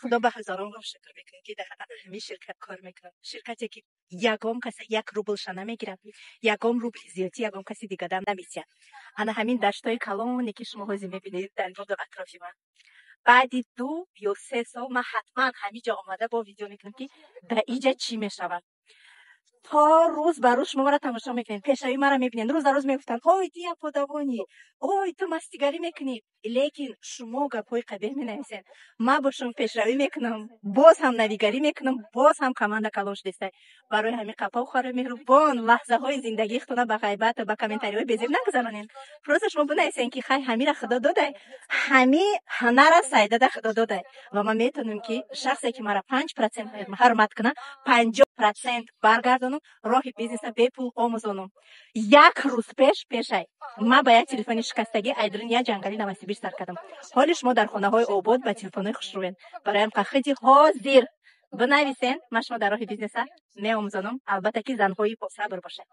خدا به هزاران بار شکر میکنه که در همین شرکت کار میکنم. شرکتی که یگام کسی یک روبلش نمیگیره، یگام روبل زیادی یگام کسی دیگه دم نمیسه. انا همین دشتای کلانی که شما هزینه میبینید در دور اطراف من، بعد 2 یا 3 سال من حتما همینجا آمده با ویدیو میکنم که در اینجا چی میشود. تا روز بروش شما را تماشا میکنین، پیشایی مرا میبینین، روز در روز میگفتن اوی دیا پودوانی، اوی تو مستیگری میکنی، لیکن شما گپای قبیح مینویسین. من با شما پیشروی میکنم، باز هم نویگری میکنم، باز هم کامنده کلاش دیسته. برای همین قپا و خاره مهربان لحظه های زندگی خودتون به غیبت و به کامنتاری های بیزیر نگذارونین. روز شما بنویسین که خیر همین را خدا داده، همین هنر را سایده ده خدا داده و من میتونم که شخصی که مرا 5% حرمت کنه 50% برگردونم راه بیزنس به پول آموزونم. یک روز پیشای من با یک تلفن شکستگی ایدرین یا جنگلی نوسیبیش سر کردم. حال شما در خانه های آباد با تلفن های خوشروین برایم قخیدی حاضر بنویسین، من شما در راه بیزنس می آموزونم. البته که زنهای با صبر باشه.